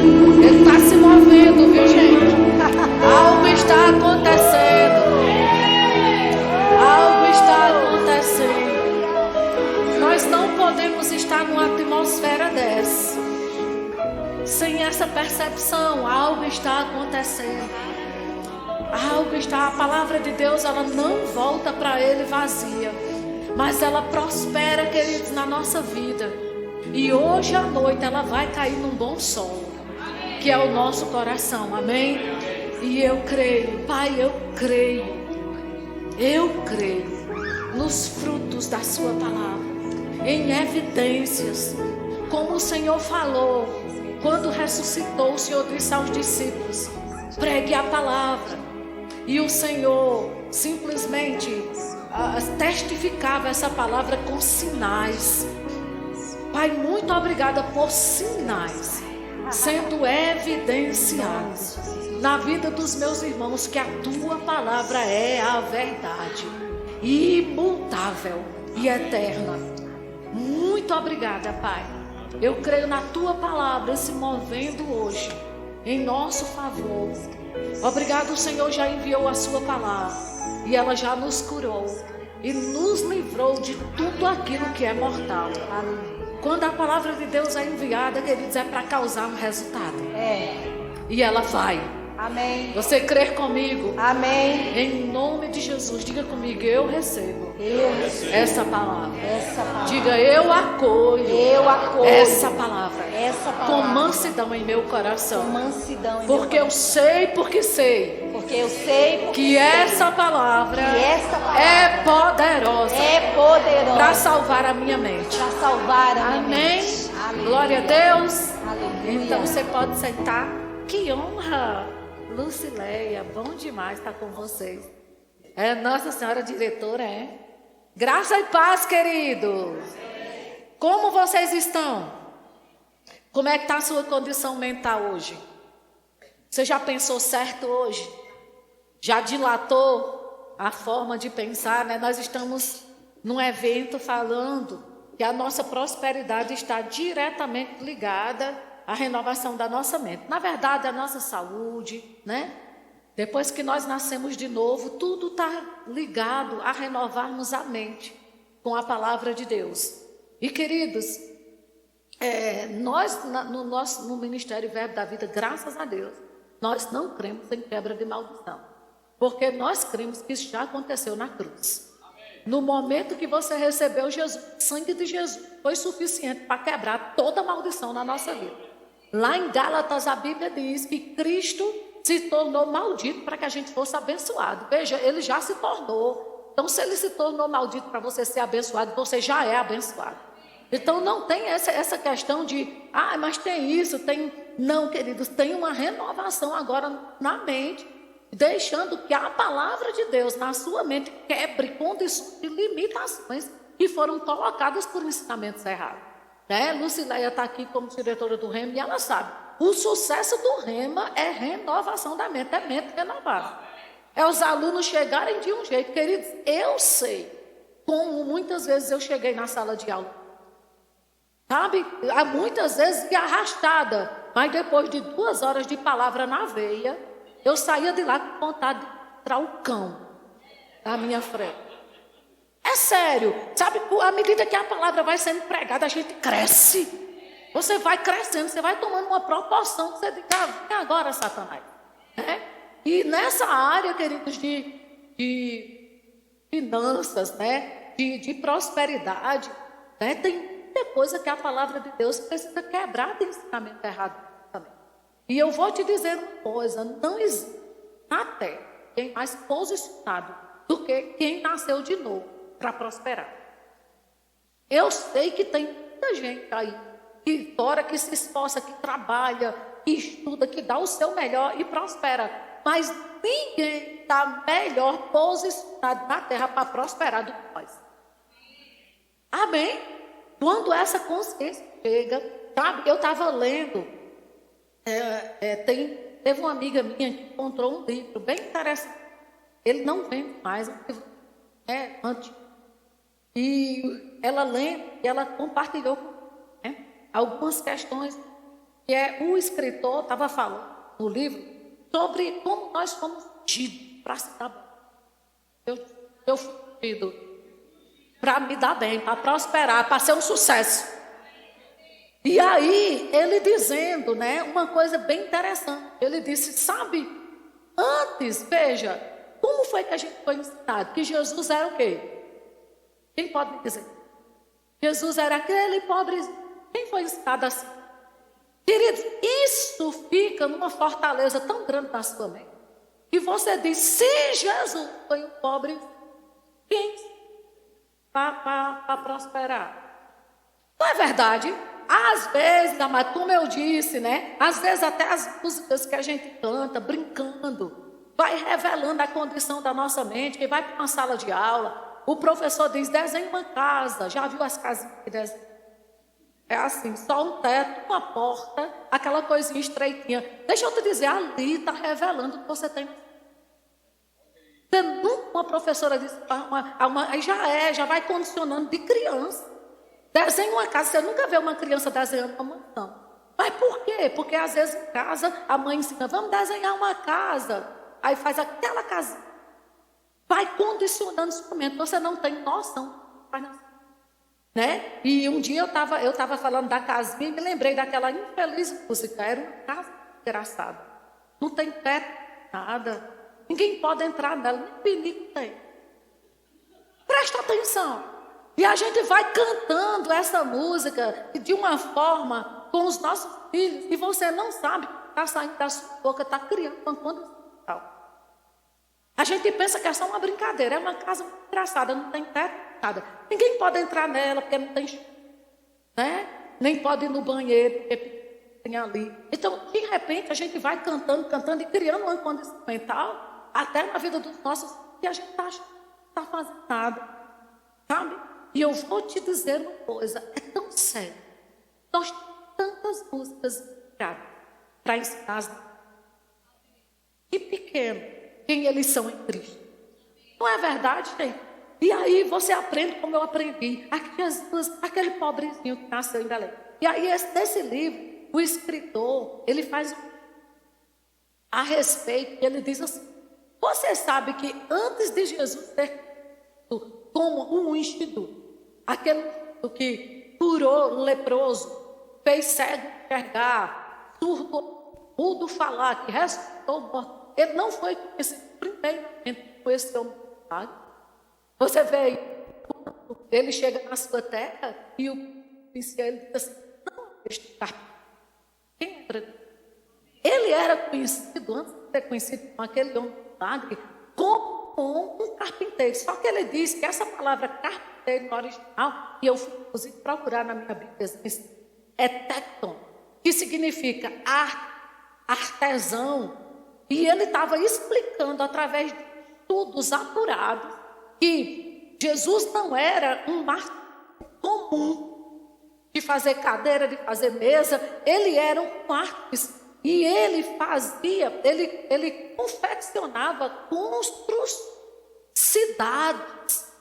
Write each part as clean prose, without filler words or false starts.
Ele está se movendo, viu, gente? Algo está acontecendo. Algo está acontecendo. Nós não podemos estar numa atmosfera dessa sem essa percepção. Algo está acontecendo. Algo está. A palavra de Deus, ela não volta para Ele vazia, mas ela prospera, queridos, na nossa vida. E hoje à noite ela vai cair num bom solo, que é o nosso coração, amém? E eu creio, Pai, eu creio nos frutos da sua palavra, em evidências, como o Senhor falou, quando ressuscitou, o Senhor disse aos discípulos: pregue a palavra. E o Senhor simplesmente testificava essa palavra com sinais. Pai, muito obrigada por sinais sendo evidenciados na vida dos meus irmãos, que a tua palavra é a verdade, imutável e eterna. Muito obrigada, Pai. Eu creio na tua palavra se movendo hoje em nosso favor. Obrigado, o Senhor já enviou a sua palavra e ela já nos curou e nos livrou de tudo aquilo que é mortal. Quando a palavra de Deus é enviada, queridos, é para causar um resultado. E ela vai. Amém. Você crer comigo? Amém. Em nome de Jesus, diga comigo: eu recebo essa palavra. Diga: eu acolho essa palavra. Com mansidão em meu coração. Porque eu sei, porque sei. Que essa palavra é poderosa. Para salvar a minha mente. Amém. Glória a Deus. Aleluia. Então você pode sentar. Que honra. Lucileia, bom demais estar com vocês. É Nossa Senhora diretora, é? Graça e paz, queridos. Como vocês estão? Como é que está a sua condição mental hoje? Você já pensou certo hoje? Já dilatou a forma de pensar, né? Nós estamos num evento falando que a nossa prosperidade está diretamente ligada a renovação da nossa mente. Na verdade, a nossa saúde, né? Depois que nós nascemos de novo, tudo está ligado a renovarmos a mente com a palavra de Deus. E, queridos, nós, no Ministério Verbo da Vida, graças a Deus, nós não cremos em quebra de maldição. Porque nós cremos que isso já aconteceu na cruz. No momento que você recebeu Jesus, o sangue de Jesus foi suficiente para quebrar toda maldição na nossa vida. Lá em Gálatas a Bíblia diz que Cristo se tornou maldito para que a gente fosse abençoado. Veja, ele já se tornou. Então, se ele se tornou maldito para você ser abençoado, você já é abençoado. Então, não tem essa questão de, mas tem isso, tem... Não, queridos, tem uma renovação agora na mente, deixando que a palavra de Deus na sua mente quebre condições e limitações que foram colocadas por ensinamentos errados. Lucileia está aqui como diretora do Rema e ela sabe. O sucesso do Rema é renovação da mente, é mente renovada. É os alunos chegarem de um jeito. Queridos, eu sei como muitas vezes eu cheguei na sala de aula. Sabe? Muitas vezes arrastada, mas depois de 2 horas de palavra na veia, eu saía de lá com vontade de entrar o cão à minha frente. É sério, sabe? À medida que a palavra vai sendo pregada, a gente cresce. Você vai crescendo, você vai tomando uma proporção que você diz: vem agora, Satanás. E nessa área, queridos, de finanças, né? de prosperidade, né? Tem muita coisa que a palavra de Deus precisa quebrar de ensinamento errado também. E eu vou te dizer uma coisa: não existe na terra quem mais posicionado do que quem nasceu de novo para prosperar. Eu sei que tem muita gente aí que ora, que se esforça, que trabalha, que estuda, que dá o seu melhor e prospera. Mas ninguém está melhor posicionado na terra para prosperar do que nós. Amém? Quando essa consciência chega, sabe? Eu estava lendo, teve uma amiga minha que encontrou um livro bem interessante. Ele não vende mais, um livro antigo. E ela lendo, e ela compartilhou algumas questões que o escritor estava falando no livro sobre como nós fomos ungidos para se dar bem. Eu fui ungido para me dar bem, para prosperar, para ser um sucesso. E aí, ele dizendo, né, uma coisa bem interessante. Ele disse, sabe, antes, veja, como foi que a gente foi ensinado? Que Jesus era o quê? Quem pode me dizer? Jesus era aquele pobrezinho. Quem foi ensinado assim? Queridos, isso fica numa fortaleza tão grande na sua mente. Que você diz, se Jesus foi um pobre, quem para prosperar? Não é verdade? Às vezes, amado, como eu disse, né? Às vezes até as músicas que a gente canta, brincando, vai revelando a condição da nossa mente, que vai para uma sala de aula, o professor diz, desenhe uma casa, já viu as casinhas que desenham? É assim, só um teto, uma porta, aquela coisinha estreitinha. Deixa eu te dizer, ali está revelando o que você tem. Você nunca, uma professora disse, aí já vai condicionando de criança. Desenha uma casa, você nunca vê uma criança desenhando uma mansão. Mas por quê? Porque às vezes em casa a mãe ensina, vamos desenhar uma casa. Aí faz aquela casinha. Vai condicionando sua mente, você não tem noção. Né? E um dia eu tava falando da casinha e me lembrei daquela infeliz música. Era uma casa engraçada. Não tem teto, nada. Ninguém pode entrar nela, nem pinico tem. Presta atenção. E a gente vai cantando essa música de uma forma com os nossos filhos. E você não sabe que está saindo da sua boca, está criando uma condição. A gente pensa que é só uma brincadeira. É uma casa muito engraçada, não tem teto, nada. Ninguém pode entrar nela porque não tem, né? Nem pode ir no banheiro porque tem ali. Então, de repente, a gente vai cantando e criando uma condição mental até na vida dos nossos que a gente está fazendo nada. Sabe? E eu vou te dizer uma coisa, é tão sério. Nós temos tantas músicas para ensinar as que pequeno, quem eles são em Cristo. Não é verdade, gente? E aí você aprende como eu aprendi. Jesus, aquele pobrezinho que nasceu em Belém. E aí nesse livro, o escritor, ele faz a respeito, ele diz assim, você sabe que antes de Jesus ter como um ungido, aquele que curou o leproso, fez cego enxergar, surdo, mudo falar, que ressuscitou morto. Ele não foi conhecido primeiramente com esse homem. Você vê, ele chega na sua terra e o policial ele diz assim, não, este carpinteiro. Quem entra? Ele era conhecido, antes de ser conhecido como aquele homem milagre, como um carpinteiro. Só que ele diz que essa palavra carpinteiro no original, e eu fui inclusive procurar na minha Bíblia, é tecton, que significa artesão. E ele estava explicando através de estudos apurados que Jesus não era um marketing comum de fazer cadeira, de fazer mesa. Ele era um artista e ele fazia, ele confeccionava cidades.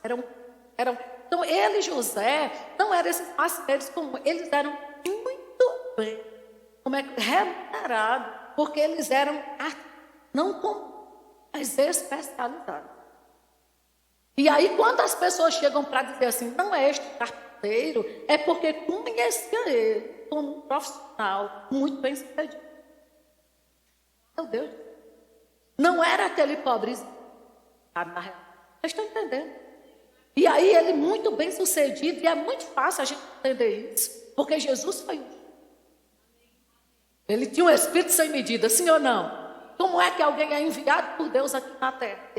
Então ele e José não eram esses marceneiros comuns, eles eram muito bem remunerados, porque eles eram artistas, não comuns, mas especializados. E aí, quando as pessoas chegam para dizer assim, não é este carpinteiro, é porque conhecia ele como um profissional muito bem sucedido. Meu Deus, não era aquele pobrezinho, na real. Vocês estão entendendo? E aí, ele muito bem sucedido, e é muito fácil a gente entender isso, porque Jesus foi um. Ele tinha um espírito sem medida, sim ou não? Como é que alguém é enviado por Deus aqui na terra?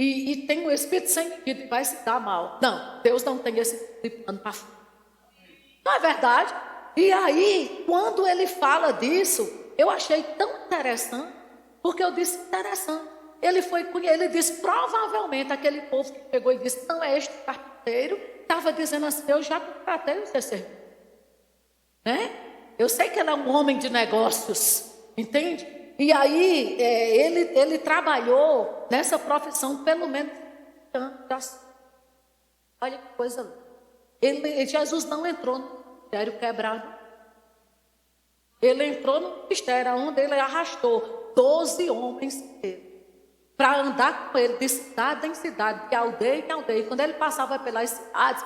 E tem um espírito sem medida e vai se dar mal. Não, Deus não tem esse plano para fora. Não é verdade? E aí, quando ele fala disso, eu achei tão interessante, porque eu disse interessante. Ele disse, provavelmente, aquele povo que pegou e disse, não é este carpinteiro, estava dizendo assim, eu já contratei o seu serviço. Né? Eu sei que ele é um homem de negócios, entende? E aí, ele trabalhou nessa profissão pelo menos anos. Olha que coisa. Jesus não entrou no ministério quebrado. Ele entrou no ministério, onde ele arrastou 12 homens para andar com ele de cidade em cidade, de aldeia em aldeia. Quando ele passava pelas cidades,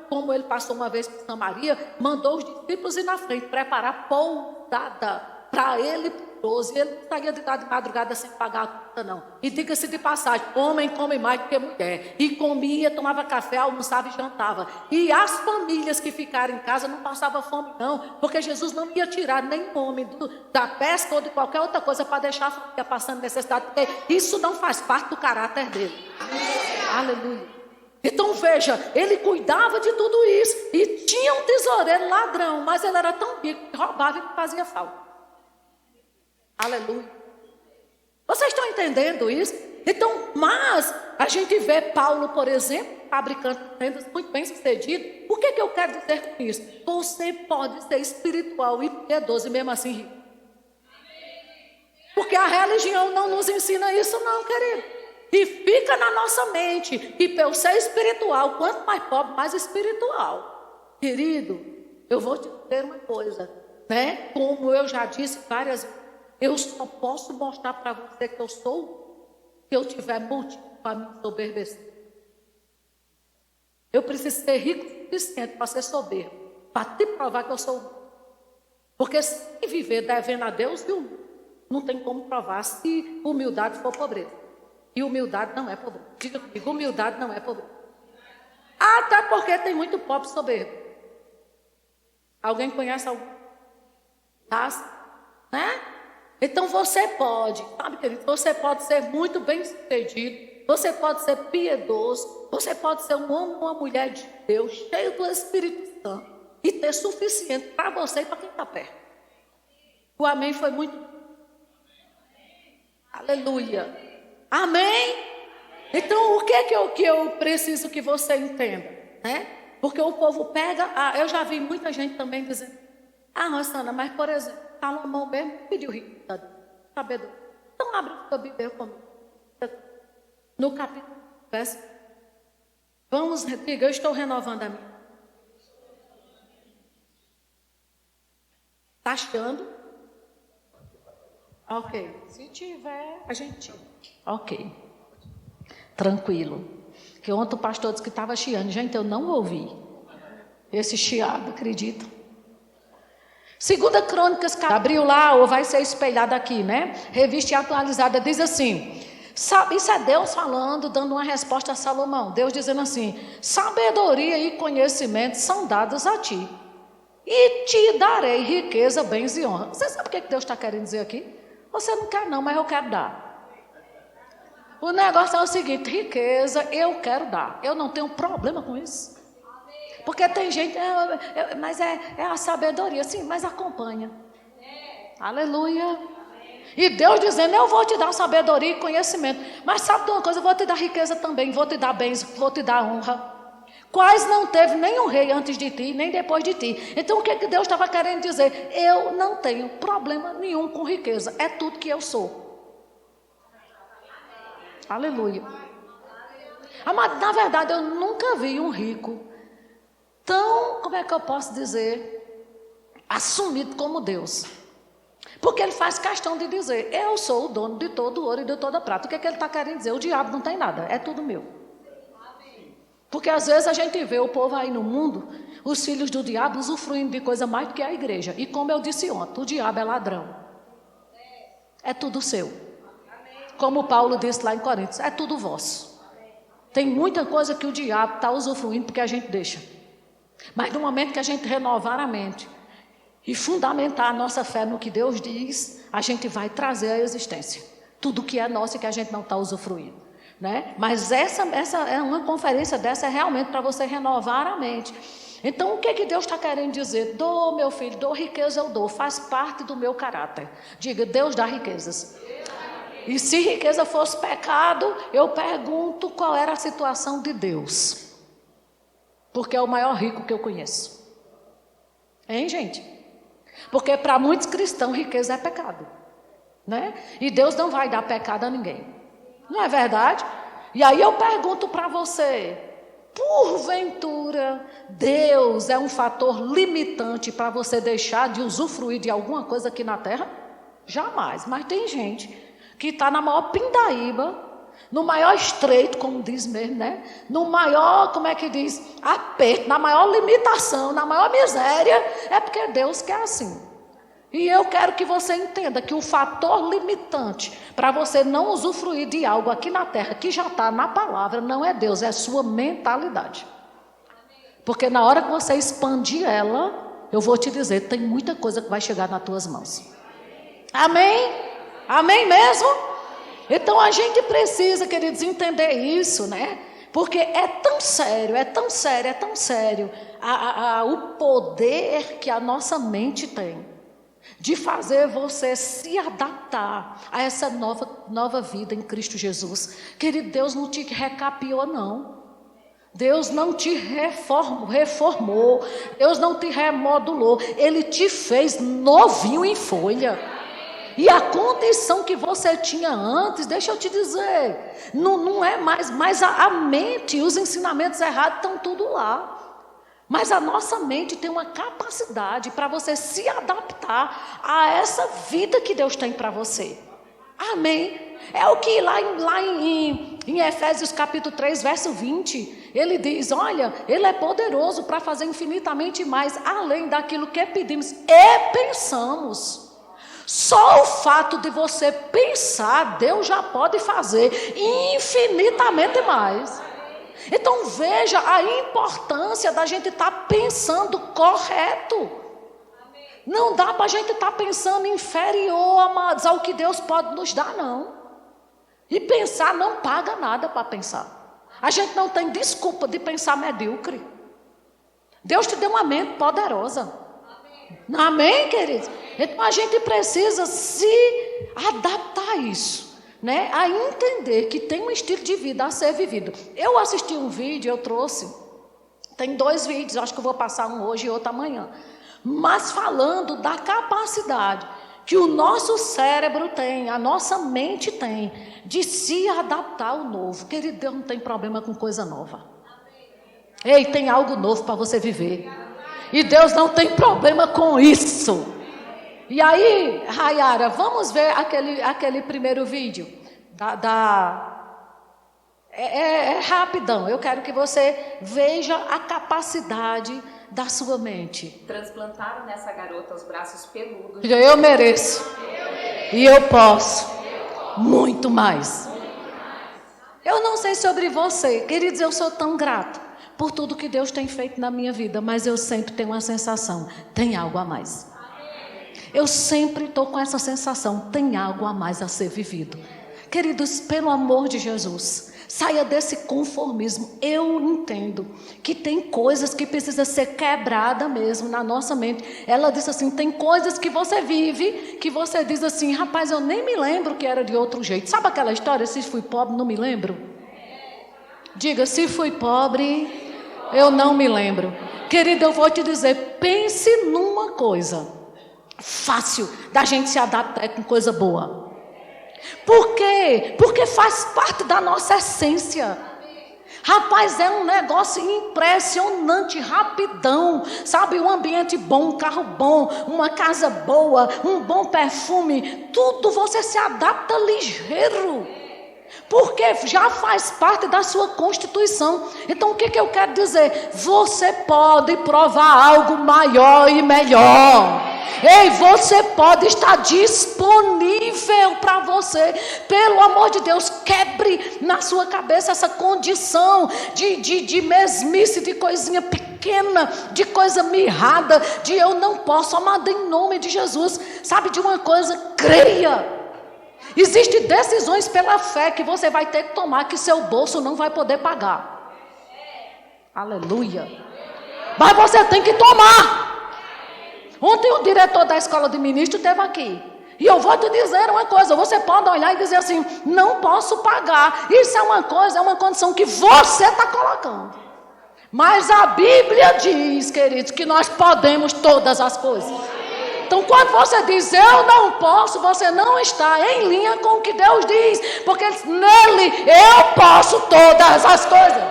como ele passou uma vez por Samaria, mandou os discípulos ir na frente, preparar pousada para ele, 12. Ele não saía de madrugada sem pagar a conta, não. E diga-se de passagem, homem come mais do que mulher. E comia, tomava café, almoçava e jantava. E as famílias que ficaram em casa não passavam fome, não. Porque Jesus não ia tirar nenhum homem da pesca ou de qualquer outra coisa para deixar a família passando necessidade. Porque isso não faz parte do caráter dele. Aleluia. Então veja, ele cuidava de tudo isso. E tinha um tesoureiro ladrão, mas ele era tão rico que roubava e não fazia falta. Aleluia. Vocês estão entendendo isso? Então, mas a gente vê Paulo, por exemplo, fabricante de tendas muito bem sucedido. O que eu quero dizer com isso? Você pode ser espiritual e piedoso e mesmo assim rico. Porque a religião não nos ensina isso não, querido. E fica na nossa mente que para eu ser espiritual, quanto mais pobre, mais espiritual. Querido, eu vou te dizer uma coisa, né? Como eu já disse várias vezes, eu só posso mostrar para você que eu sou, se eu tiver motivo para me soberbecer. Eu preciso ser rico o suficiente para ser soberbo, para te provar que eu sou. Porque se viver devendo a Deus, não tem como provar se humildade for pobreza. E humildade não é pobreza. Diga comigo, humildade não é pobreza. Até porque tem muito pobre soberbo. Alguém conhece algum? Né? Então você pode, sabe, querido? Você pode ser muito bem sucedido. Você pode ser piedoso. Você pode ser um homem ou uma mulher de Deus, cheio do Espírito Santo. E ter suficiente para você e para quem está perto. O amém foi muito. Aleluia. Amém? Então, o que eu preciso que você entenda? Né? Porque o povo pega... eu já vi muita gente também dizendo... Rosana, mas por exemplo, Salomão mesmo pediu riqueza, sabedoria. Então, abre a Bíblia comigo. No capítulo 10. Vamos, diga, eu estou renovando a minha. Está achando? Ok. Se tiver, a gente tira. Ok, tranquilo. Que ontem o pastor disse que estava chiando. Gente, eu não ouvi esse chiado, acredito. 2 Crônicas, abriu lá ou vai ser espelhado aqui, né? Revista atualizada, diz assim, isso é Deus falando, dando uma resposta a Salomão. Deus dizendo assim, sabedoria e conhecimento são dados a ti. E te darei riqueza, bens e honra. Você sabe o que Deus está querendo dizer aqui? Você não quer não, mas eu quero dar. O negócio é o seguinte, riqueza eu quero dar. Eu não tenho problema com isso. Porque tem gente, mas é a sabedoria, sim, mas acompanha. Aleluia. E Deus dizendo, eu vou te dar sabedoria e conhecimento. Mas sabe de uma coisa, eu vou te dar riqueza também, vou te dar bens, vou te dar honra. Quais não teve nenhum rei antes de ti, nem depois de ti. Então o que Deus estava querendo dizer? Eu não tenho problema nenhum com riqueza, é tudo que eu sou. Aleluia. Amado, na verdade eu nunca vi um rico tão, como é que eu posso dizer, assumido como Deus. Porque ele faz questão de dizer, eu sou o dono de todo o ouro e de toda a prata. O que ele está querendo dizer? O diabo não tem nada, é tudo meu. Porque às vezes a gente vê o povo aí no mundo, os filhos do diabo usufruindo de coisa mais do que a igreja. E como eu disse ontem, o diabo é ladrão. É tudo seu. Como Paulo disse lá em Coríntios, é tudo vosso. Tem muita coisa que o diabo está usufruindo porque a gente deixa. Mas no momento que a gente renovar a mente e fundamentar a nossa fé no que Deus diz, a gente vai trazer à existência tudo que é nosso e que a gente não está usufruindo. Né? Mas essa é uma conferência dessa é realmente para você renovar a mente. Então o que Deus está querendo dizer? Dou, meu filho, dou riqueza, eu dou, faz parte do meu caráter. Diga, Deus dá riquezas. E se riqueza fosse pecado, eu pergunto qual era a situação de Deus. Porque é o maior rico que eu conheço. Hein, gente? Porque para muitos cristãos, riqueza é pecado. Né? E Deus não vai dar pecado a ninguém. Não é verdade? E aí eu pergunto para você, Porventura, Deus é um fator limitante para você deixar de usufruir de alguma coisa aqui na terra? Jamais. Mas tem gente que está na maior pindaíba, no maior estreito, como diz mesmo, né? No maior, como é que diz? Aperto, na maior limitação, na maior miséria. É porque Deus quer assim. E eu quero que você entenda que o fator limitante para você não usufruir de algo aqui na terra, que já está na palavra, não é Deus, é sua mentalidade. Porque na hora que você expandir ela, eu vou te dizer, tem muita coisa que vai chegar nas tuas mãos. Amém? Amém mesmo? Então a gente precisa, queridos, entender isso, né? Porque é tão sério, é tão sério, é tão sério o poder que a nossa mente tem de fazer você se adaptar a essa nova vida em Cristo Jesus. Querido, Deus não te recapiou, não. Deus não te reformou. Deus não te remodulou. Ele te fez novinho em folha. E a condição que você tinha antes, deixa eu te dizer, não é mais, mas a mente e os ensinamentos errados estão tudo lá. Mas a nossa mente tem uma capacidade para você se adaptar a essa vida que Deus tem para você. Amém? É o que lá em Efésios capítulo 3, verso 20, ele diz, olha, ele é poderoso para fazer infinitamente mais, além daquilo que pedimos e pensamos. Só o fato de você pensar, Deus já pode fazer infinitamente mais. Então veja a importância da gente estar pensando correto. Não dá para a gente estar pensando inferior, amados, ao que Deus pode nos dar, não. E pensar não paga nada para pensar. A gente não tem desculpa de pensar medíocre. Deus te deu uma mente poderosa. Amém, queridos? Então a gente precisa se adaptar a isso, né? A entender que tem um estilo de vida a ser vivido. Eu assisti um vídeo, eu trouxe, tem 2 vídeos, acho que eu vou passar um hoje e outro amanhã, mas falando da capacidade que o nosso cérebro tem, a nossa mente tem, de se adaptar ao novo. Querido, Deus não tem problema com coisa nova. Ei, tem algo novo para você viver. E Deus não tem problema com isso. E aí, Rayara, vamos ver aquele primeiro vídeo. É rapidão. Eu quero que você veja a capacidade da sua mente. Transplantaram nessa garota os braços peludos. Eu mereço. E eu posso. Muito mais. Eu não sei sobre você. Queridos, eu sou tão grato por tudo que Deus tem feito na minha vida, mas eu sempre tenho uma sensação, tem algo a mais. Eu sempre estou com essa sensação, tem algo a mais a ser vivido. Queridos, pelo amor de Jesus, saia desse conformismo. Eu entendo que tem coisas que precisam ser quebradas mesmo na nossa mente. Ela disse assim, tem coisas que você vive, que você diz assim, rapaz, eu nem me lembro que era de outro jeito. Sabe aquela história, se fui pobre, não me lembro? Diga, se fui pobre, eu não me lembro. Querido, eu vou te dizer, pense numa coisa fácil da gente se adaptar com coisa boa. Por quê? Porque faz parte da nossa essência. Rapaz, é um negócio impressionante, rapidão. Sabe, um ambiente bom, um carro bom, uma casa boa, um bom perfume, tudo você se adapta ligeiro. Porque já faz parte da sua constituição. Então o que eu quero dizer? Você pode provar algo maior e melhor. Ei, você pode estar disponível para você. Pelo amor de Deus, quebre na sua cabeça essa condição de mesmice, de coisinha pequena, de coisa mirrada, de eu não posso, amado, em nome de Jesus. Sabe de uma coisa? Creia. Existem decisões pela fé que você vai ter que tomar, que seu bolso não vai poder pagar. Aleluia. Mas você tem que tomar. Ontem o diretor da escola de ministro esteve aqui. E eu vou te dizer uma coisa, você pode olhar e dizer assim, não posso pagar. Isso é uma coisa, é uma condição que você está colocando. Mas a Bíblia diz, queridos, que nós podemos todas as coisas. Então quando você diz, eu não posso, você não está em linha com o que Deus diz. Porque nele eu posso todas as coisas.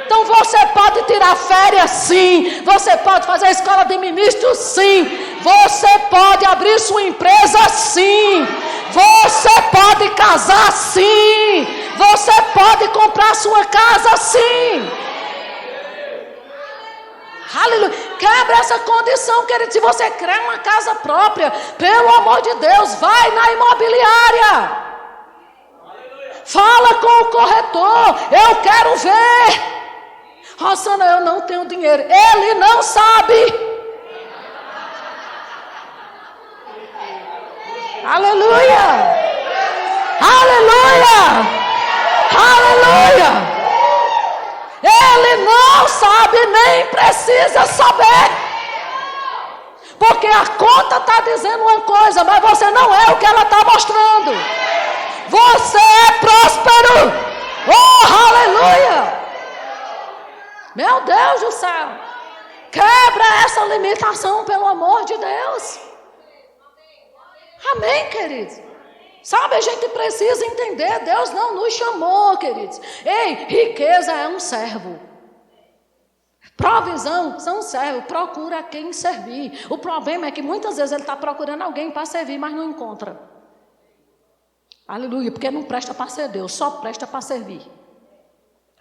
Então você pode tirar férias, sim. Você pode fazer a escola de ministros, sim. Você pode abrir sua empresa, sim. Você pode casar, sim. Você pode comprar sua casa, sim. Aleluia. Quebra essa condição, querido. Se você quer uma casa própria, pelo amor de Deus, vai na imobiliária. Fala com o corretor. Eu quero ver. Rosana, eu não tenho dinheiro. Ele não sabe. Aleluia. Aleluia. Aleluia. Ele não sabe, nem precisa saber. Porque a conta está dizendo uma coisa, mas você não é o que ela está mostrando. Você é próspero. Oh, aleluia. Meu Deus do céu. Quebra essa limitação, pelo amor de Deus. Amém, queridos? Sabe, a gente precisa entender, Deus não nos chamou, queridos. Ei, riqueza é um servo. Provisão são servos, procura quem servir. O problema é que muitas vezes ele está procurando alguém para servir, mas não encontra. Aleluia, porque não presta para ser Deus, só presta para servir.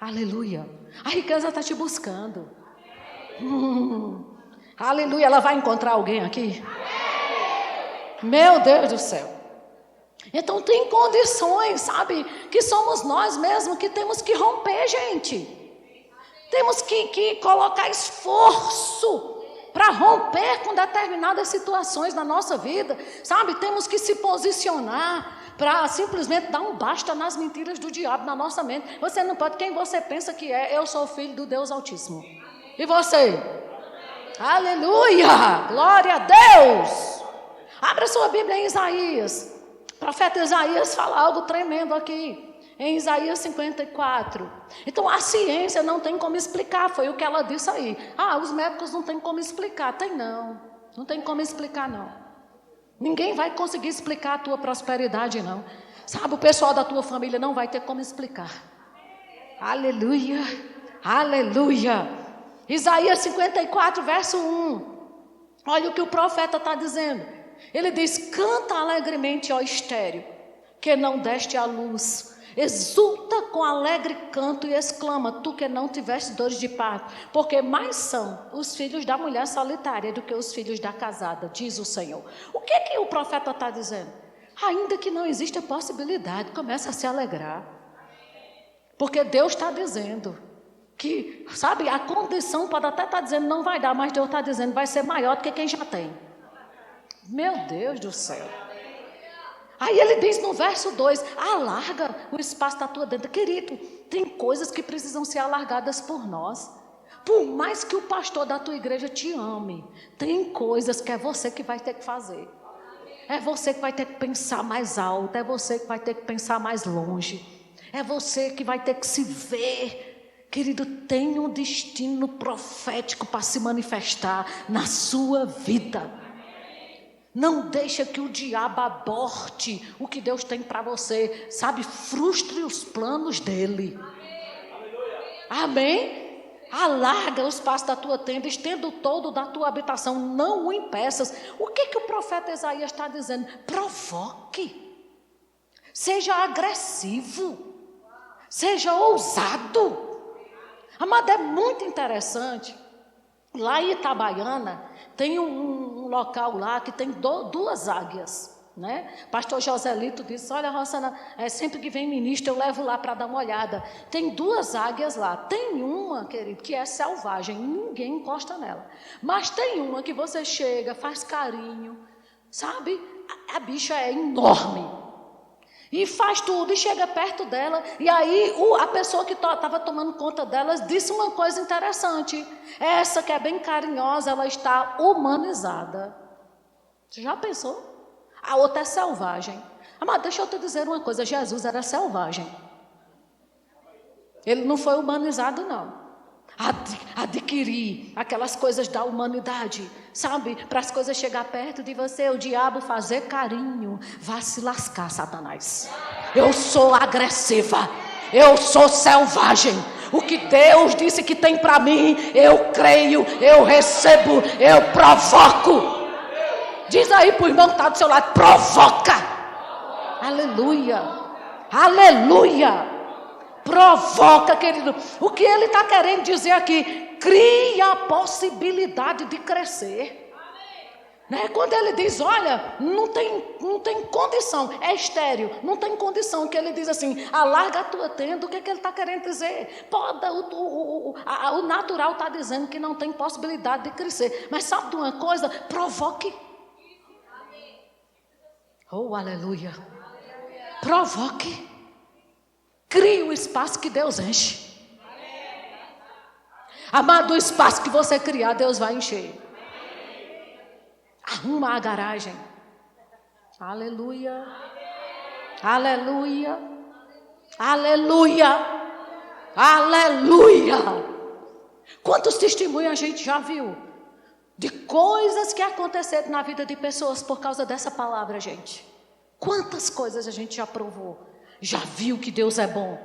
Aleluia, a riqueza está te buscando. Aleluia, ela vai encontrar alguém aqui? Meu Deus do céu. Então tem condições, sabe, que somos nós mesmos que temos que romper, gente. Temos que colocar esforço para romper com determinadas situações na nossa vida, sabe? Temos que se posicionar para simplesmente dar um basta nas mentiras do diabo na nossa mente. Você não pode, quem você pensa que é? Eu sou filho do Deus Altíssimo. E você? Aleluia! Glória a Deus! Abra sua Bíblia em Isaías. O profeta Isaías fala algo tremendo aqui, em Isaías 54. Então a ciência não tem como explicar, foi o que ela disse aí. Os médicos não tem como explicar. Tem não, não tem como explicar não. Ninguém vai conseguir explicar a tua prosperidade não. Sabe, o pessoal da tua família não vai ter como explicar. Aleluia, aleluia. Isaías 54, verso 1. Olha o que o profeta está dizendo. Ele diz: canta alegremente, ó estéril, que não deste à luz. Exulta com alegre canto e exclama, tu que não tiveste dores de parto, porque mais são os filhos da mulher solitária do que os filhos da casada, diz o Senhor. O que o profeta está dizendo? Ainda que não exista possibilidade, começa a se alegrar. Porque Deus está dizendo que, sabe, a condição pode até estar dizendo não vai dar, mas Deus está dizendo vai ser maior do que quem já tem. Meu Deus do céu. Aí ele diz no verso 2, alarga o espaço da tua dentro. Querido, tem coisas que precisam ser alargadas por nós. Por mais que o pastor da tua igreja te ame, tem coisas que é você que vai ter que fazer. É você que vai ter que pensar mais alto, é você que vai ter que pensar mais longe. É você que vai ter que se ver. Querido, tem um destino profético para se manifestar na sua vida. Não deixa que o diabo aborte o que Deus tem para você, sabe? Frustre os planos dele. Amém? Alarga o espaço da tua tenda, estenda o todo da tua habitação, não o impeças. O que o profeta Isaías está dizendo? Provoque, seja agressivo, seja ousado. Amado, é muito interessante. Lá em Itabaiana tem um local lá que tem duas águias, né? Pastor Joselito disse, olha, Rosana, sempre que vem ministro eu levo lá para dar uma olhada. Tem duas águias lá. Tem uma, querido, que é selvagem, ninguém encosta nela. Mas tem uma que você chega, faz carinho, sabe? A bicha é enorme. E faz tudo, e chega perto dela. E aí a pessoa que estava tomando conta delas disse uma coisa interessante. Essa que é bem carinhosa, ela está humanizada. Você já pensou? A outra é selvagem. Mas deixa eu te dizer uma coisa, Jesus era selvagem. Ele não foi humanizado não. Adquirir aquelas coisas da humanidade, sabe? Para as coisas chegar perto de você, o diabo fazer carinho. Vá se lascar, Satanás. Eu sou agressiva. Eu sou selvagem. O que Deus disse que tem para mim, eu creio, eu recebo, eu provoco. Diz aí para o irmão que está do seu lado, provoca. Aleluia, aleluia. Provoca, querido. O que ele está querendo dizer aqui? Cria a possibilidade de crescer. Né? Quando ele diz, olha, não tem condição, é estéril, não tem condição, que ele diz assim, alarga a tua tenda, o que ele está querendo dizer? Poda, o natural está dizendo que não tem possibilidade de crescer, mas sabe de uma coisa? Provoque. Oh, aleluia. Provoque. Crie o espaço que Deus enche. Amado, o espaço que você criar, Deus vai encher. Arruma a garagem. Aleluia. Aleluia. Aleluia. Aleluia. Quantos testemunhos a gente já viu de coisas que aconteceram na vida de pessoas por causa dessa palavra, gente? Quantas coisas a gente já provou, já viu que Deus é bom.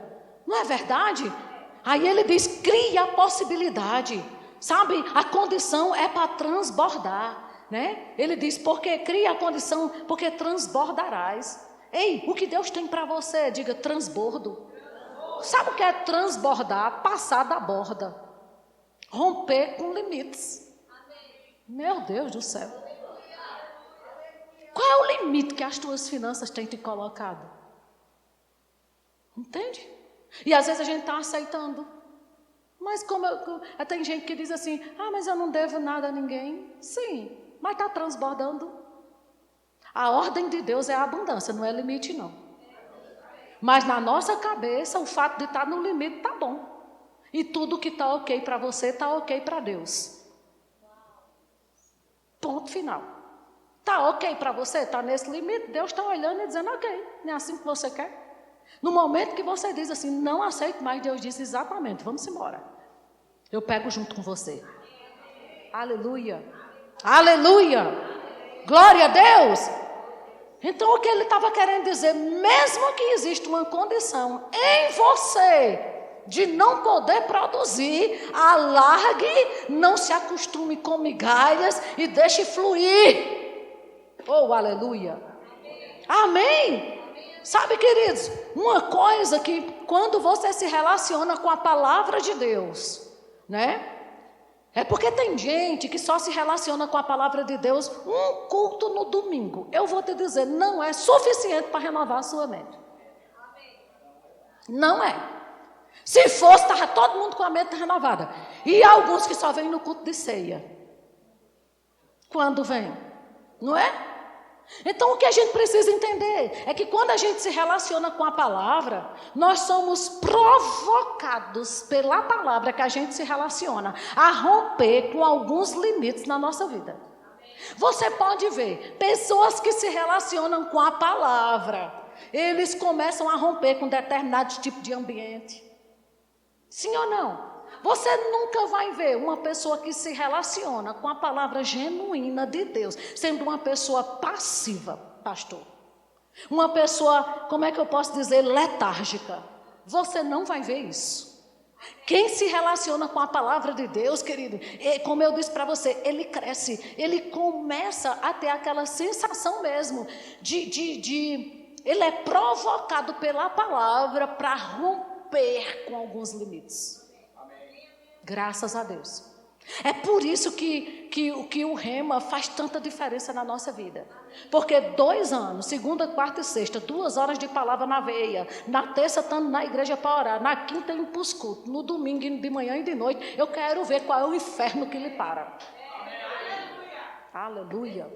Não é verdade? Aí ele diz, cria a possibilidade. Sabe, a condição é para transbordar. Né? Ele diz, porque cria a condição, porque transbordarás. Ei, o que Deus tem para você? Diga, transbordo. Sabe o que é transbordar? Passar da borda. Romper com limites. Meu Deus do céu. Qual é o limite que as tuas finanças têm te colocado? Entende? E às vezes a gente está aceitando. Mas tem gente que diz assim, mas eu não devo nada a ninguém. Sim. Mas está transbordando. A ordem de Deus é a abundância, não é limite não. Mas na nossa cabeça, o fato de estar no limite está bom. E tudo que está ok para você, está ok para Deus. Ponto final. Está ok para você, está nesse limite, Deus está olhando e dizendo, ok, não é assim que você quer. No momento que você diz assim, não aceito mais, Deus diz exatamente, vamos embora. Eu pego junto com você. Aleluia. Aleluia, glória a Deus. Então o que ele estava querendo dizer, mesmo que exista uma condição em você de não poder produzir, alargue, não se acostume com migalhas e deixe fluir. Oh, aleluia. Amém. Sabe, queridos, uma coisa que quando você se relaciona com a palavra de Deus, né? É porque tem gente que só se relaciona com a palavra de Deus um culto no domingo. Eu vou te dizer, não é suficiente para renovar a sua mente. Não é. Se fosse, estava todo mundo com a mente renovada. E alguns que só vêm no culto de ceia. Quando vem? Não é? Então o que a gente precisa entender é que quando a gente se relaciona com a palavra, nós somos provocados pela palavra que a gente se relaciona a romper com alguns limites na nossa vida. Você pode ver, pessoas que se relacionam com a palavra, eles começam a romper com determinados tipos de ambiente. Sim ou não? Você nunca vai ver uma pessoa que se relaciona com a palavra genuína de Deus, sendo uma pessoa passiva, pastor. Uma pessoa, como é que eu posso dizer, letárgica. Você não vai ver isso. Quem se relaciona com a palavra de Deus, querido, como eu disse para você, ele cresce, ele começa a ter aquela sensação mesmo ele é provocado pela palavra para romper com alguns limites. Graças a Deus. É por isso que o Rema faz tanta diferença na nossa vida. Porque 2 anos, segunda, quarta e sexta, 2 horas de palavra na veia. Na terça estando na igreja para orar. Na quinta indo para os cultos. No domingo de manhã e de noite. Eu quero ver qual é o inferno que lhe para. Aleluia.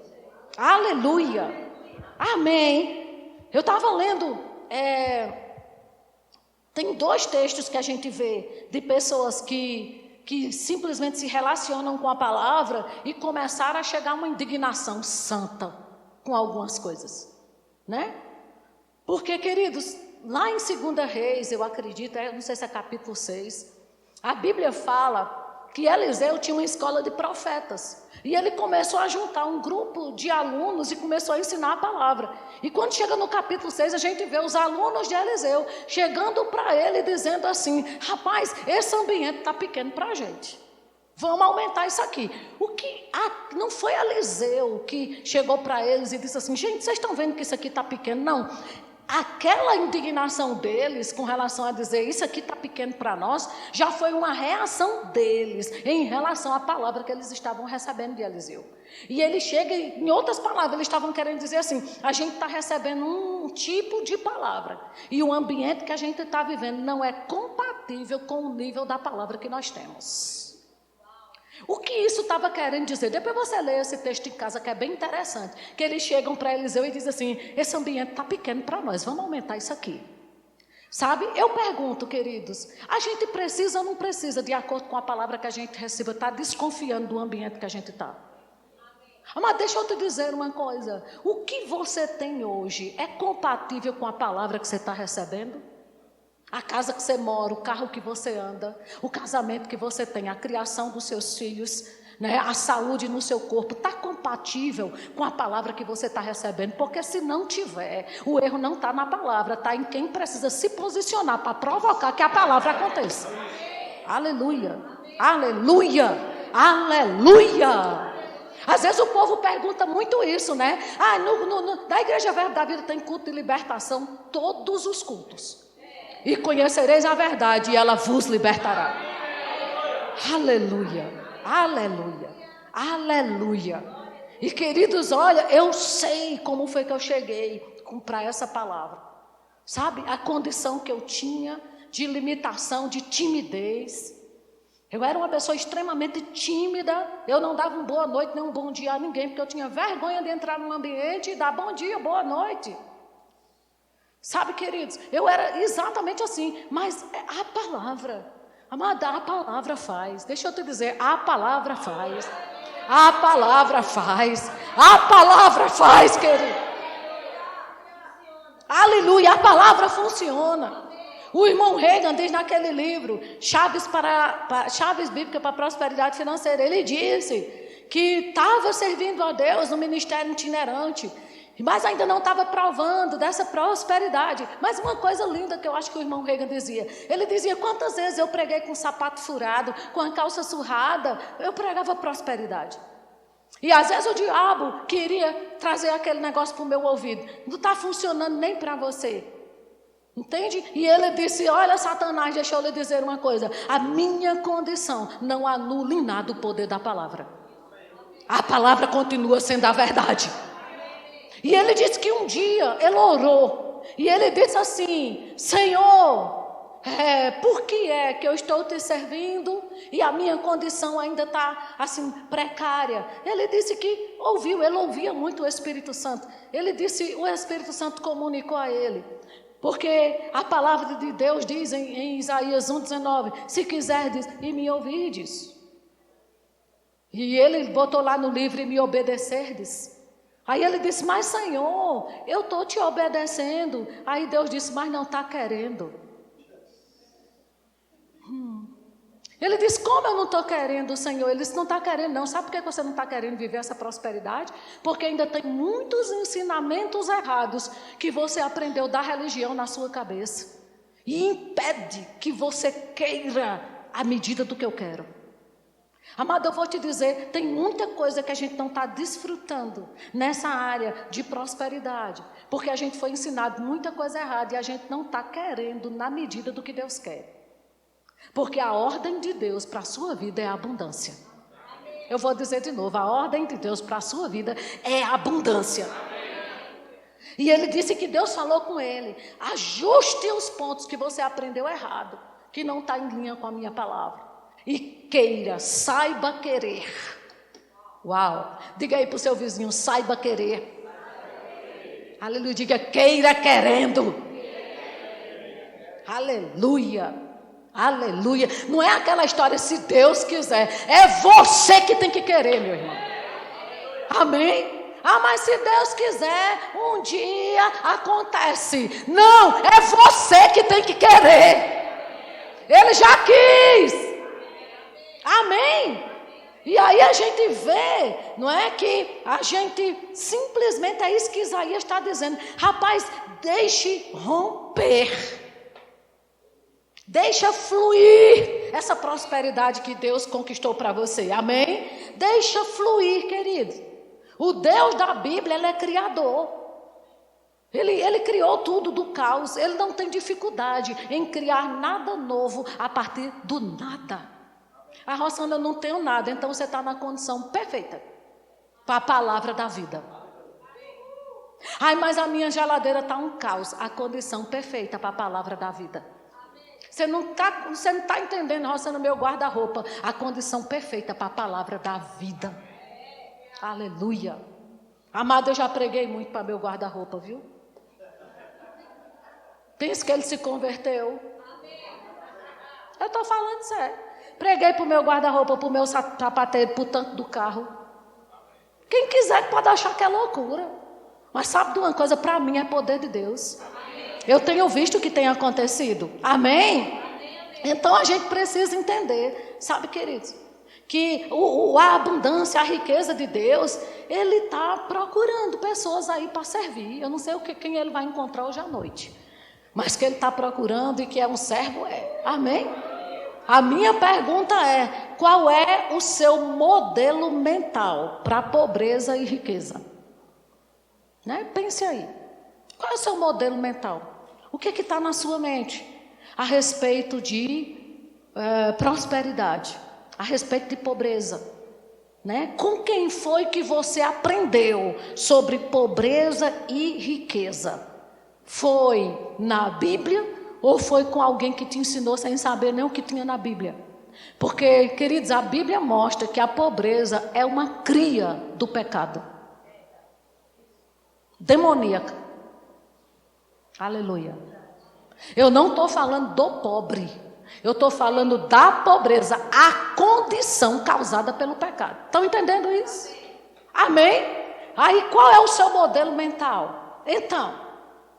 Aleluia. Amém. Eu estava lendo... Tem 2 textos que a gente vê de pessoas que simplesmente se relacionam com a palavra e começaram a chegar a uma indignação santa com algumas coisas, né? Porque, queridos, lá em 2 Reis, eu acredito, não sei se é capítulo 6, a Bíblia fala que Eliseu tinha uma escola de profetas. E ele começou a juntar um grupo de alunos e começou a ensinar a palavra. E quando chega no capítulo 6, a gente vê os alunos de Eliseu chegando para ele dizendo assim: rapaz, esse ambiente está pequeno para a gente. Vamos aumentar isso aqui. Não foi Eliseu que chegou para eles e disse assim: gente, vocês estão vendo que isso aqui está pequeno? Não. Aquela indignação deles com relação a dizer isso aqui está pequeno para nós, já foi uma reação deles em relação à palavra que eles estavam recebendo de Eliseu. E ele chega, em outras palavras, eles estavam querendo dizer assim: a gente está recebendo um tipo de palavra e o ambiente que a gente está vivendo não é compatível com o nível da palavra que nós temos. O que isso estava querendo dizer? Depois você lê esse texto em casa, que é bem interessante, que eles chegam para Eliseu e dizem assim: esse ambiente está pequeno para nós, vamos aumentar isso aqui. Sabe, eu pergunto, queridos, a gente precisa ou não precisa, de acordo com a palavra que a gente receba, estar desconfiando do ambiente que a gente está? Mas deixa eu te dizer uma coisa: o que você tem hoje é compatível com a palavra que você está recebendo? A casa que você mora, o carro que você anda, o casamento que você tem, a criação dos seus filhos, né, a saúde no seu corpo, está compatível com a palavra que você está recebendo? Porque se não tiver, o erro não está na palavra, está em quem precisa se posicionar para provocar que a palavra aconteça. Aleluia, aleluia, aleluia. Às vezes o povo pergunta muito isso, né? Na Igreja Verbo da Vida tem culto de libertação, todos os cultos. E conhecereis a verdade e ela vos libertará. Aleluia, aleluia, aleluia. E queridos, olha, eu sei como foi que eu cheguei para essa palavra. Sabe, a condição que eu tinha de limitação, de timidez. Eu era uma pessoa extremamente tímida. Eu não dava uma boa noite nem um bom dia a ninguém, porque eu tinha vergonha de entrar num ambiente e dar bom dia, boa noite. Sabe, queridos, eu era exatamente assim, mas a palavra, amada, a palavra faz. Deixa eu te dizer, a palavra faz. A palavra faz. A palavra faz, querido. Aleluia, a palavra funciona. O irmão Reagan diz naquele livro, Chaves Bíblicas para a Prosperidade Financeira, ele disse que estava servindo a Deus no ministério itinerante, mas ainda não estava provando dessa prosperidade. Mas uma coisa linda que eu acho que o irmão Reagan dizia, ele dizia: quantas vezes eu preguei com sapato furado, com a calça surrada, eu pregava prosperidade. E às vezes o diabo queria trazer aquele negócio para o meu ouvido: não está funcionando nem para você. Entende? E ele disse: olha, Satanás, deixa eu lhe dizer uma coisa, a minha condição não anula em nada o poder da palavra. A palavra continua sendo a verdade. E ele disse que um dia ele orou e ele disse assim: Senhor, por que é que eu estou te servindo e a minha condição ainda está assim precária? Ele disse que ele ouvia muito o Espírito Santo. Ele disse, o Espírito Santo comunicou a ele, porque a palavra de Deus diz em Isaías 1,19: se quiserdes e me ouvirdes. E ele botou lá no livro: e me obedecerdes. Aí ele disse: mas Senhor, eu estou te obedecendo. Aí Deus disse: mas não está querendo. Ele disse: como eu não estou querendo, Senhor? Ele disse: não está querendo não. Sabe por que você não está querendo viver essa prosperidade? Porque ainda tem muitos ensinamentos errados que você aprendeu da religião na sua cabeça. E impede que você queira a medida do que eu quero. Amado, eu vou te dizer, tem muita coisa que a gente não está desfrutando nessa área de prosperidade, porque a gente foi ensinado muita coisa errada e a gente não está querendo na medida do que Deus quer. Porque a ordem de Deus para a sua vida é a abundância. Eu vou dizer de novo, a ordem de Deus para a sua vida é a abundância. E ele disse que Deus falou com ele: ajuste os pontos que você aprendeu errado, que não está em linha com a minha palavra. E queira, saiba querer. Uau! Diga aí para o seu vizinho: saiba querer. Aleluia, diga: queira querendo. Aleluia, aleluia. Não é aquela história se Deus quiser, é você que tem que querer, meu irmão. Amém? Mas se Deus quiser, um dia acontece. Não, é você que tem que querer. Ele já quis. Amém? E aí a gente vê, não é, que a gente simplesmente, é isso que Isaías está dizendo. Rapaz, deixe romper. Deixa fluir essa prosperidade que Deus conquistou para você. Amém? Deixa fluir, querido. O Deus da Bíblia, Ele é criador. Ele criou tudo do caos. Ele não tem dificuldade em criar nada novo a partir do nada. A Rosana, eu não tenho nada, então você está na condição perfeita para a palavra da vida. Ai, mas a minha geladeira está um caos. A condição perfeita para a palavra da vida. Você não está entendendo, Rosana, meu guarda-roupa. A condição perfeita para a palavra da vida. Aleluia. Amado, eu já preguei muito para meu guarda-roupa, viu? Pensa que ele se converteu. Eu estou falando sério. Preguei para o meu guarda-roupa, para o meu sapateiro, para o tanque do carro. Quem quiser pode achar que é loucura. Mas sabe de uma coisa? Para mim é poder de Deus. Eu tenho visto o que tem acontecido. Amém? Então a gente precisa entender. Sabe, queridos? Que a abundância, a riqueza de Deus, Ele está procurando pessoas aí para servir. Eu não sei quem Ele vai encontrar hoje à noite. Mas que Ele está procurando e que é um servo, é. Amém? A minha pergunta é, qual é o seu modelo mental para pobreza e riqueza? Né? Pense aí. Qual é o seu modelo mental? O que está na sua mente a respeito de prosperidade, a respeito de pobreza? Né? Com quem foi que você aprendeu sobre pobreza e riqueza? Foi na Bíblia? Ou foi com alguém que te ensinou sem saber nem o que tinha na Bíblia? Porque, queridos, a Bíblia mostra que a pobreza é uma cria do pecado. Demoníaca. Aleluia. Eu não estou falando do pobre. Eu estou falando da pobreza. A condição causada pelo pecado. Estão entendendo isso? Amém? Aí qual é o seu modelo mental? Então...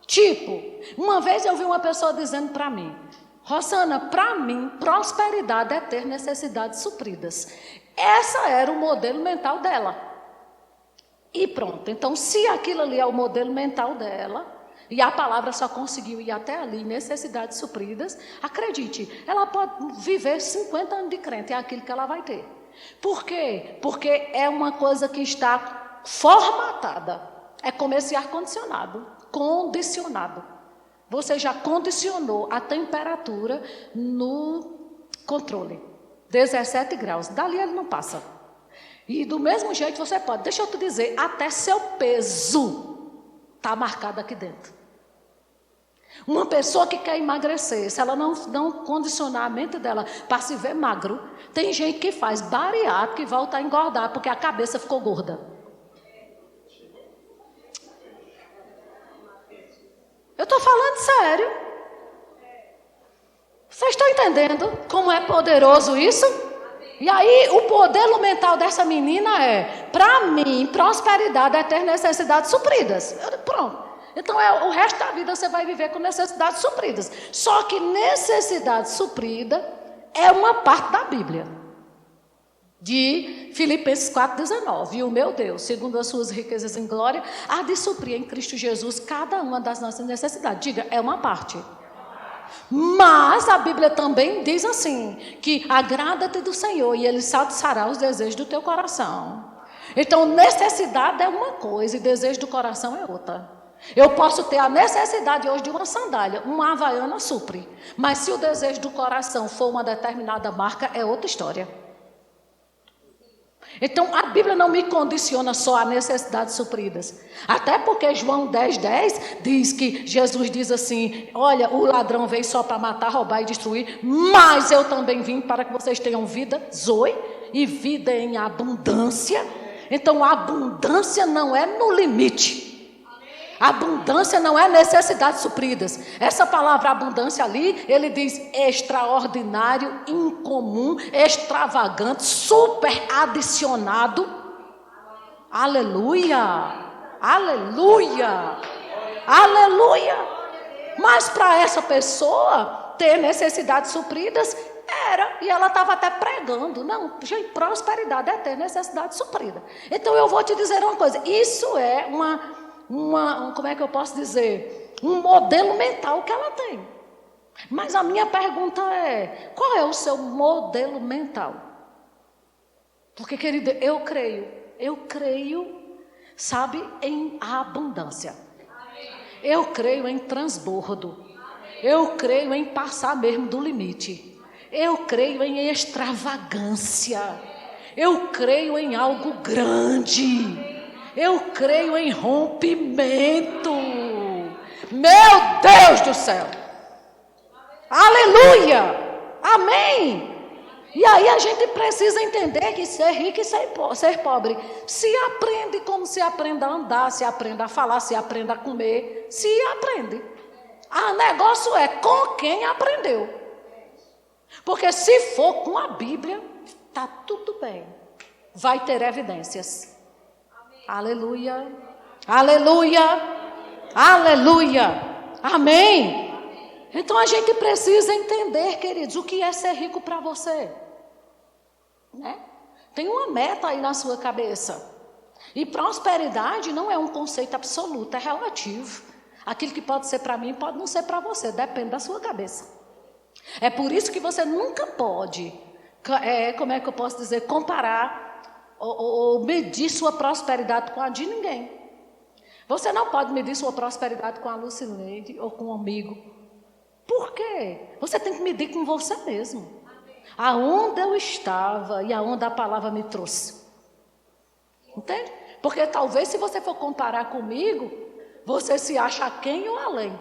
Tipo, uma vez eu vi uma pessoa dizendo para mim, Rosana, para mim, prosperidade é ter necessidades supridas. Essa era o modelo mental dela. E pronto, então se aquilo ali é o modelo mental dela, e a palavra só conseguiu ir até ali, necessidades supridas, acredite, ela pode viver 50 anos de crente, é aquilo que ela vai ter. Por quê? Porque é uma coisa que está formatada, é como esse ar-condicionado. Condicionado. Você já condicionou a temperatura no controle. 17 graus. Dali ele não passa. E do mesmo jeito você pode. Deixa eu te dizer, até seu peso está marcado aqui dentro. Uma pessoa que quer emagrecer, se ela não condicionar a mente dela para se ver magro, tem gente que faz bariátrica e volta a engordar porque a cabeça ficou gorda. Eu estou falando sério. Vocês estão entendendo como é poderoso isso? E aí, o modelo mental dessa menina é, para mim, prosperidade é ter necessidades supridas. Pronto. Então, o resto da vida você vai viver com necessidades supridas. Só que necessidade suprida é uma parte da Bíblia. De Filipenses 4,19. E o meu Deus, segundo as suas riquezas em glória, há de suprir em Cristo Jesus cada uma das nossas necessidades. Diga, é uma parte. Mas a Bíblia também diz assim, que agrada-te do Senhor e Ele satisfará os desejos do teu coração. Então, necessidade é uma coisa e desejo do coração é outra. Eu posso ter a necessidade hoje de uma sandália, uma havaiana supre. Mas se o desejo do coração for uma determinada marca, é outra história. Então, a Bíblia não me condiciona só a necessidades supridas. Até porque João 10:10 diz que Jesus diz assim, olha, o ladrão veio só para matar, roubar e destruir, mas eu também vim para que vocês tenham vida, zoe, e vida em abundância. Então, a abundância não é no limite. Abundância não é necessidades supridas. Essa palavra abundância ali, ele diz extraordinário, incomum, extravagante, super adicionado. Aleluia! Aleluia! Aleluia! Mas para essa pessoa ter necessidades supridas, Era, e ela estava até pregando. Não, gente, prosperidade é ter necessidade suprida. Então eu vou te dizer uma coisa, isso é como é que eu posso dizer? Um modelo mental que ela tem. Mas a minha pergunta é, qual é o seu modelo mental? Porque, querida, eu creio, sabe, em abundância. Eu creio em transbordo. Eu creio em passar mesmo do limite. Eu creio em extravagância. Eu creio em algo grande. Eu creio em rompimento. Meu Deus do céu. Aleluia. Amém. E aí a gente precisa entender que ser rico e ser pobre se aprende como se aprende a andar, se aprende a falar, se aprende a comer, se aprende. O negócio é com quem aprendeu. Porque se for com a Bíblia, tá tudo bem. Vai ter evidências. Aleluia. Aleluia. Aleluia. Amém. Então a gente precisa entender, queridos, o que é ser rico para você. Né? Tem uma meta aí na sua cabeça. E prosperidade não é um conceito absoluto, é relativo. Aquilo que pode ser para mim pode não ser para você, depende da sua cabeça. É por isso que você nunca pode, como é que eu posso dizer, comparar ou medir sua prosperidade com a de ninguém. Você não pode medir sua prosperidade com a Lucineide ou com um amigo. Por quê? Você tem que medir com você mesmo. Aonde eu estava e aonde a palavra me trouxe. Entende? Porque talvez se você for comparar comigo, você se acha aquém ou além.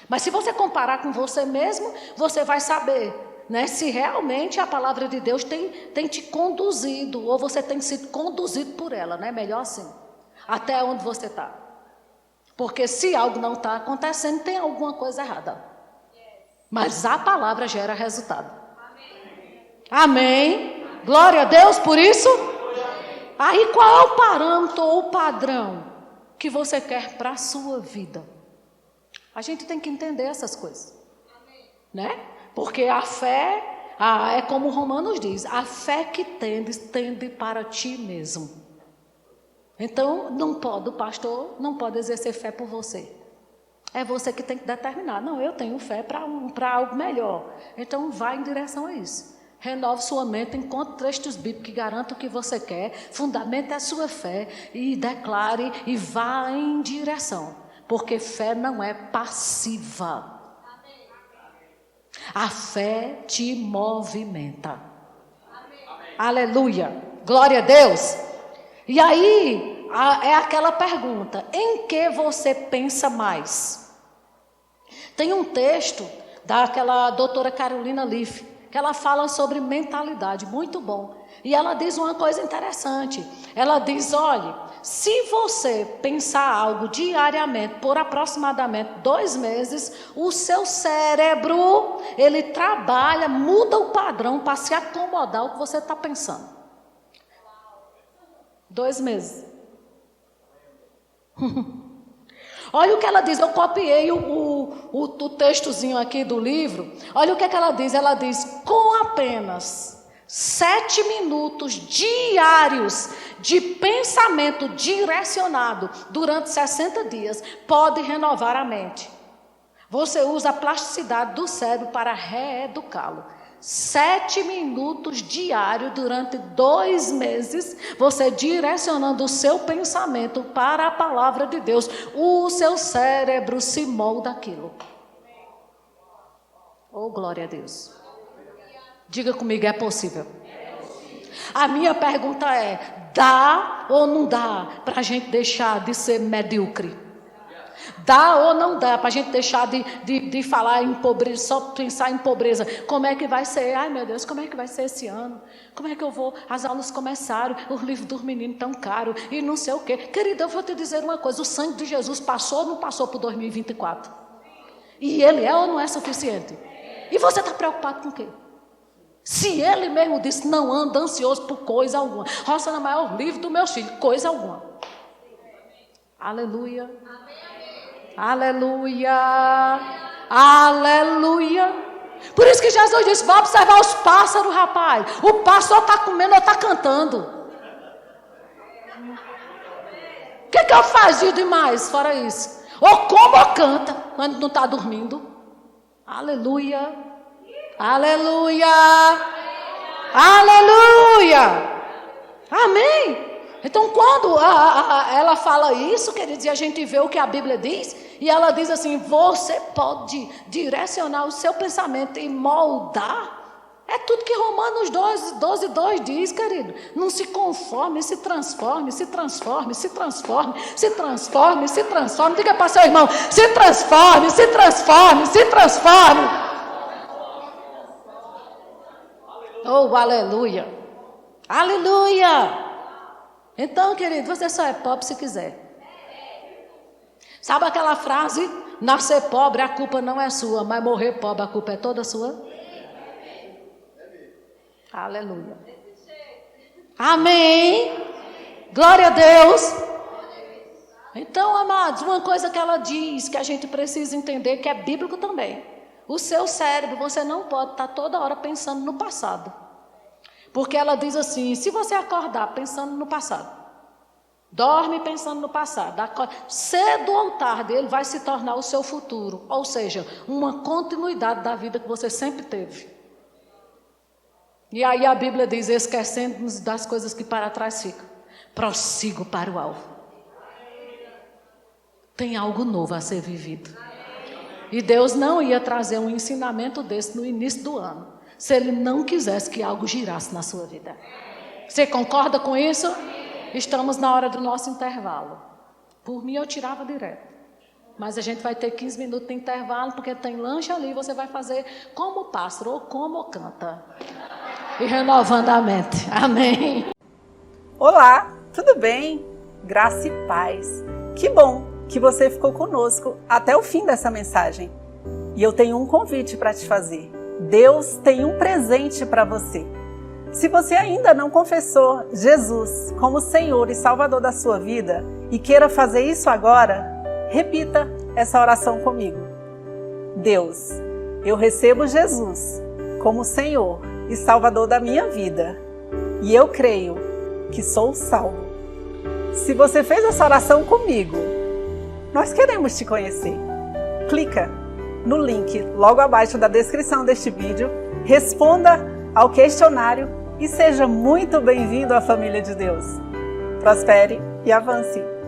Mas se você comparar com você mesmo, você vai saber, né, se realmente a palavra de Deus tem te conduzido, ou você tem sido conduzido por ela, né? Melhor assim. Até onde você está. Porque se algo não está acontecendo, tem alguma coisa errada. Mas a palavra gera resultado. Amém. Glória a Deus por isso. Aí qual é o parâmetro ou o padrão que você quer para a sua vida? A gente tem que entender essas coisas. Né? Porque a fé, é como Romanos diz, a fé que tendes, tende para ti mesmo. Então, o pastor não pode exercer fé por você. É você que tem que determinar. Não, eu tenho fé para algo melhor. Então, vá em direção a isso. Renove sua mente, encontre trechos bíblicos que garantam o que você quer, fundamente a sua fé e declare e vá em direção. Porque fé não é passiva. A fé te movimenta. Aleluia. Glória a Deus. E aí, é aquela pergunta, em que você pensa mais? Tem um texto daquela doutora Carolina Leaf, que ela fala sobre mentalidade, muito bom. E ela diz uma coisa interessante. Ela diz, olha, se você pensar algo diariamente, por aproximadamente 2 meses, o seu cérebro, ele trabalha, muda o padrão para se acomodar ao que você está pensando. 2 meses. Olha o que ela diz, eu copiei o textozinho aqui do livro. Olha o que ela diz, com apenas 7 minutos diários de pensamento direcionado durante 60 dias, pode renovar a mente. Você usa a plasticidade do cérebro para reeducá-lo. 7 minutos diários durante 2 meses, você direcionando o seu pensamento para a palavra de Deus, o seu cérebro se molda aquilo. Oh, glória a Deus. Diga comigo, é possível? A minha pergunta é, dá ou não dá para a gente deixar de ser medíocre? Dá ou não dá para a gente deixar de falar em pobreza, só pensar em pobreza? Como é que vai ser? Ai, meu Deus, como é que vai ser esse ano? Como é que eu vou? As aulas começaram, os livros dos meninos tão caros e não sei o quê. Querida, eu vou te dizer uma coisa, o sangue de Jesus passou ou não passou por 2024? E ele é ou não é suficiente? E você está preocupado com o quê? Se ele mesmo disse, não anda ansioso por coisa alguma. Roça na maior livro dos meus filhos, coisa alguma. Aleluia. Aleluia, aleluia. Por isso que Jesus disse, vai observar os pássaros, rapaz. O pássaro está comendo ou está cantando. O que eu fazia demais fora isso? Ou como ou canta quando não está dormindo. Aleluia. Aleluia. Aleluia. Amém. Então quando ela fala isso, queridos, e a gente vê o que a Bíblia diz, e ela diz assim, você pode direcionar o seu pensamento e moldar. É tudo que Romanos 12:2 diz, querido. Não se conforme, se transforme, se transforme, se transforme, se transforme, se transforme. Diga para seu irmão, se transforme, se transforme, se transforme. Oh, aleluia. Aleluia. Então, querido, você só é pobre se quiser. Sabe aquela frase? Nascer pobre, a culpa não é sua, mas morrer pobre, a culpa é toda sua? Aleluia. Amém. Glória a Deus. Então, amados, uma coisa que ela diz, que a gente precisa entender, que é bíblico também. O seu cérebro, você não pode estar toda hora pensando no passado. Porque ela diz assim, se você acordar pensando no passado, dorme pensando no passado, cedo ou tarde ele vai se tornar o seu futuro. Ou seja, uma continuidade da vida que você sempre teve. E aí a Bíblia diz, esquecendo-nos das coisas que para trás ficam, prossigo para o alvo. Tem algo novo a ser vivido. E Deus não ia trazer um ensinamento desse no início do ano, se Ele não quisesse que algo girasse na sua vida. Você concorda com isso? Estamos na hora do nosso intervalo. Por mim eu tirava direto. Mas a gente vai ter 15 minutos de intervalo, porque tem lanche ali, você vai fazer como pássaro ou como canta. E renovando a mente. Amém. Olá, tudo bem? Graça e paz. Que bom que você ficou conosco até o fim dessa mensagem. E eu tenho um convite para te fazer. Deus tem um presente para você. Se você ainda não confessou Jesus como Senhor e Salvador da sua vida e queira fazer isso agora, repita essa oração comigo. Deus, eu recebo Jesus como Senhor e Salvador da minha vida e eu creio que sou salvo. Se você fez essa oração comigo, nós queremos te conhecer. Clica no link logo abaixo da descrição deste vídeo, responda ao questionário e seja muito bem-vindo à família de Deus. Prospere e avance!